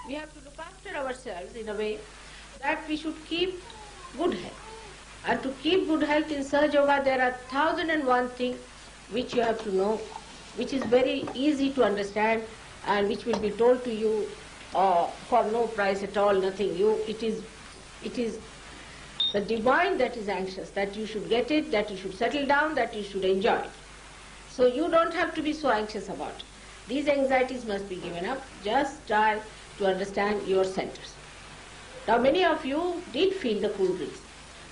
we have to look after ourselves in a way that we should keep good health. And to keep good health in Sahaja Yoga, there are 1001 things which you have to know, which is very easy to understand and which will be told to you for no price at all, nothing. It is the divine that is anxious, that you should get it, that you should settle down, that you should enjoy it. So you don't have to be so anxious about it. These anxieties must be given up. Just try to understand your centers. Now many of you did feel the cool breeze,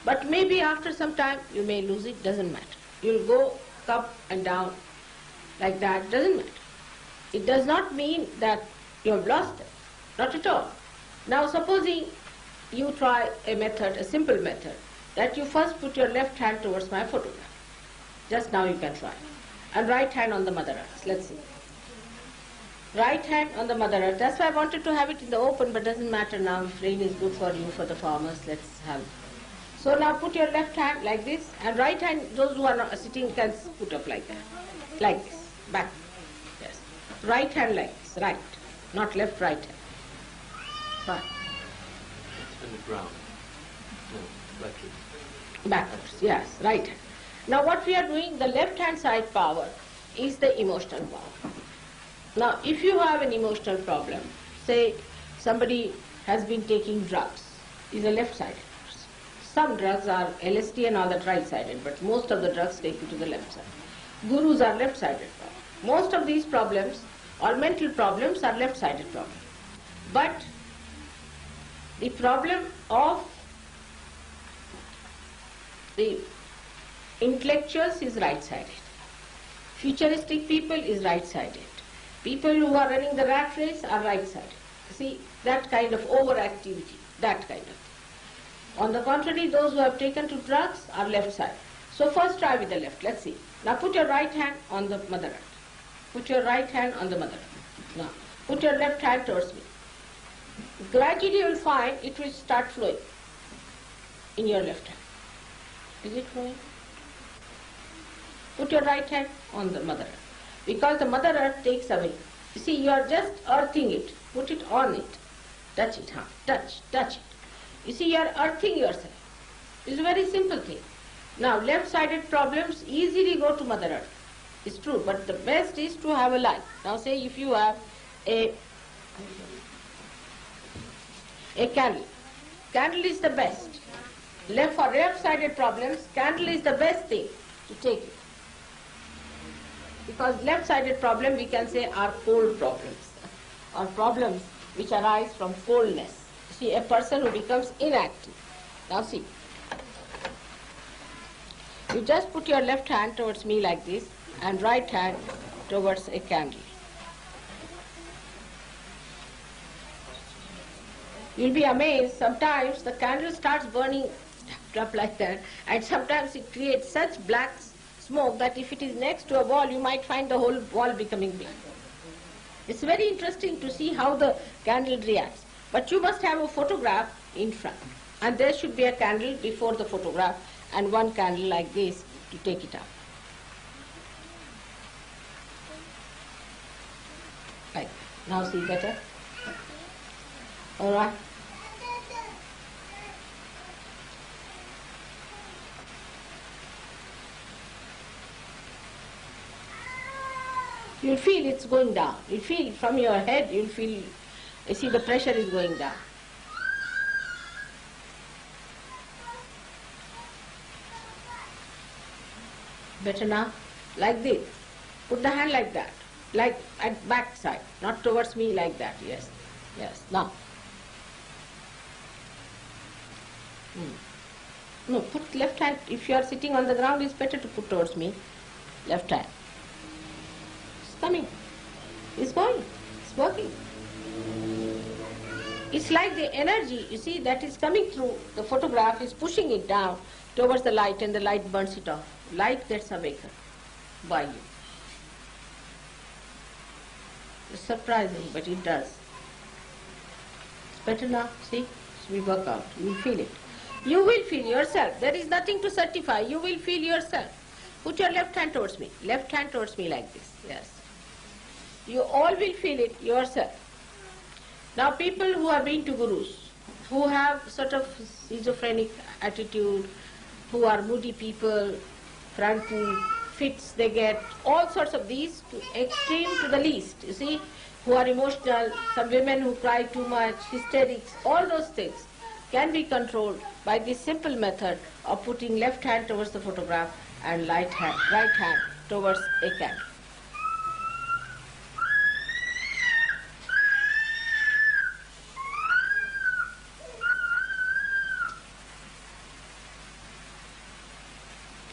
but maybe after some time you may lose it, doesn't matter. You'll go up and down like that, doesn't matter. It does not mean that you have lost it, not at all. Now supposing you try a method, a simple method, that you first put your left hand towards my photograph. Just now you can try. And right hand on the Mother Earth. Let's see. Right hand on the Mother Earth. That's why I wanted to have it in the open, but doesn't matter now. If rain is good for you, for the farmers, let's have it. So now put your left hand like this, and right hand, those who are not sitting can put up like that. Like this. Back. Yes. Right hand like this. Right. Not left, right hand. Fine. On the ground. No, backwards. Backwards, yes, right hand. Now what we are doing, the left hand side power is the emotional power. Now if you have an emotional problem, say somebody has been taking drugs, is a left-sided person. Some drugs are LSD and all that right-sided, but most of the drugs take you to the left side. Gurus are left-sided problems. Most of these problems or mental problems are left-sided problems. But the problem of the intellectuals is right-sided. Futuristic people is right-sided. People who are running the rat race are right-sided. See, that kind of overactivity, that kind of thing. On the contrary, those who have taken to drugs are left-sided. So first try with the left. Let's see. Now put your right hand on the Mother Earth. Put your right hand on the Mother Earth. Now put your left hand towards me. Gradually you will find it will start flowing in your left hand. Is it flowing? Put your right hand on the Mother Earth. Because the Mother Earth takes away. You see, you are just earthing it. Put it on it. Touch it, huh? Touch it. You see, you are earthing yourself. It's a very simple thing. Now, left-sided problems easily go to Mother Earth. It's true, but the best is to have a light. Now, say if you have a candle. Candle is the best. For left-sided problems, candle is the best thing to take it. Because left-sided problem we can say are cold problems, or problems which arise from coldness. See, a person who becomes inactive. Now see, you just put your left hand towards me like this and right hand towards a candle. You'll be amazed, sometimes the candle starts burning up like that, and sometimes it creates such black smoke that if it is next to a wall, you might find the whole wall becoming black. It's very interesting to see how the candle reacts. But you must have a photograph in front, and there should be a candle before the photograph and one candle like this to take it out. Right. Now see better? All right. You'll feel it's going down. You'll feel from your head, you'll feel, you see the pressure is going down. Better now? Like this. Put the hand like that. Like at back side. Not towards me like that. Yes. Yes. Now. No, put left hand. If you are sitting on the ground, it's better to put towards me. Left hand. Coming. It's going. It's working. It's like the energy, you see, that is coming through the photograph is pushing it down towards the light, and the light burns it off. Light gets awakened by you. It's surprising, but it does. It's better now. See? We work out. You will feel it. You will feel yourself. There is nothing to certify. You will feel yourself. Put your left hand towards me. Left hand towards me like this. Yes. You all will feel it yourself. Now people who have been to gurus, who have sort of schizophrenic attitude, who are moody people, frantic fits they get, all sorts of these to extreme to the least, you see, who are emotional, some women who cry too much, hysterics, all those things can be controlled by this simple method of putting left hand towards the photograph and right hand towards a candle.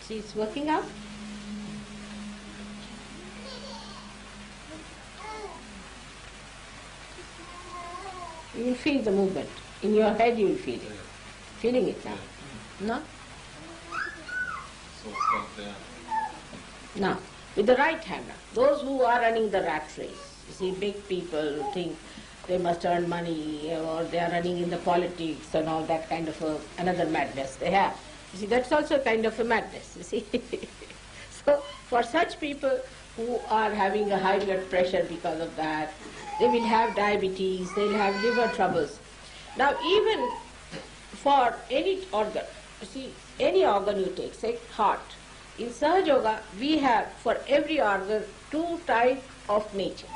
See, it's working out. You will feel the movement. In your head you will feel it. Feeling it now? No? So it's not there. Now, with the right hand now. Those who are running the rat race, you see, big people who think they must earn money, or they are running in the politics and all that kind of another madness they have. You see, that's also a kind of a madness, you see. So, for such people who are having a high blood pressure because of that, they will have diabetes, they will have liver troubles. Now, even for any organ, you see, any organ you take, say heart, in Sahaja Yoga, we have for every organ two types of nature.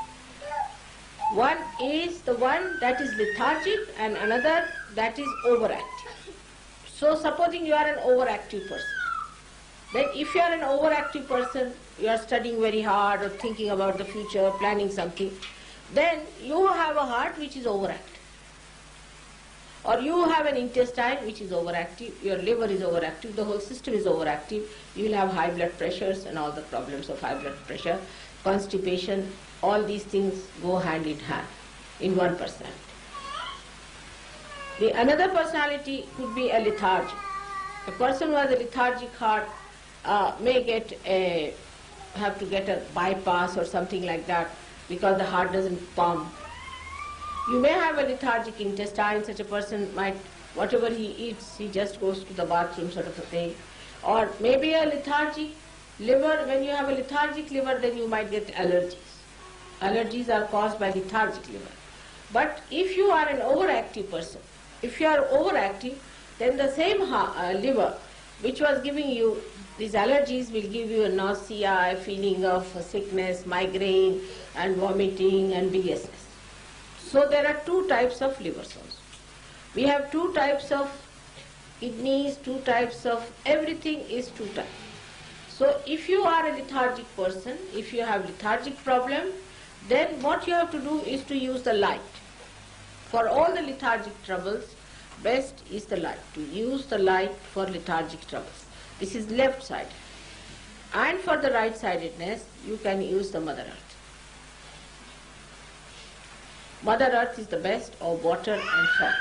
One is the one that is lethargic and another that is overactive. So supposing you are an overactive person, then if you are an overactive person, you are studying very hard or thinking about the future, planning something, then you have a heart which is overactive. Or you have an intestine which is overactive, your liver is overactive, the whole system is overactive, you will have high blood pressures and all the problems of high blood pressure, constipation, all these things go hand in hand in one personality. The another personality could be a lethargic. A person who has a lethargic heart may have to get a bypass or something like that because the heart doesn't pump. You may have a lethargic intestine, such a person might, whatever he eats, he just goes to the bathroom sort of a thing. Or maybe a lethargic liver, when you have a lethargic liver, then you might get allergies. Allergies are caused by lethargic liver. But if you are an overactive person, if you are overactive, then the same liver which was giving you these allergies will give you a nausea, a feeling of sickness, migraine and vomiting and biliousness. So there are two types of livers also. We have two types of kidneys, two types of everything is two types. So if you are a lethargic person, if you have lethargic problem, then what you have to do is to use the light. For all the lethargic troubles, best is the light, to use the light for lethargic troubles. This is left side. And for the right-sidedness, you can use the Mother Earth. Mother Earth is the best, or water and salt.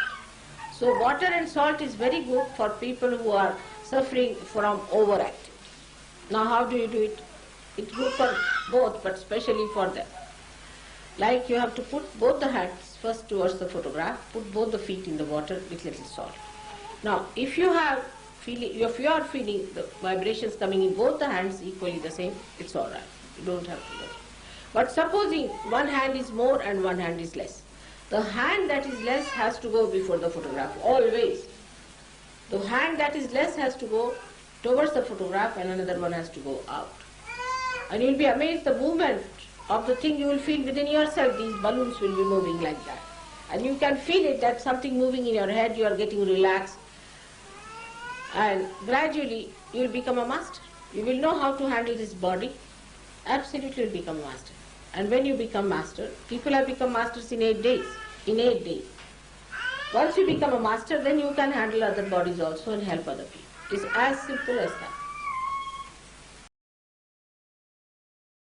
So water and salt is very good for people who are suffering from overactivity. Now how do you do it? It's good for both, but especially for them. Like you have to put both the hands first towards the photograph, put both the feet in the water with little salt. Now if you are feeling the vibrations coming in both the hands equally the same, it's all right. You don't have to do it. But supposing one hand is more and one hand is less. The hand that is less has to go before the photograph, always. The hand that is less has to go towards the photograph and another one has to go out. And you will be amazed the movement of the thing you will feel within yourself. These balloons will be moving like that. And you can feel it, that something moving in your head, you are getting relaxed. And gradually you will become a master. You will know how to handle this body. Absolutely will become a master. And when you become master, people have become masters in 8 days. In 8 days. Once you become a master, then you can handle other bodies also and help other people. It is as simple as that.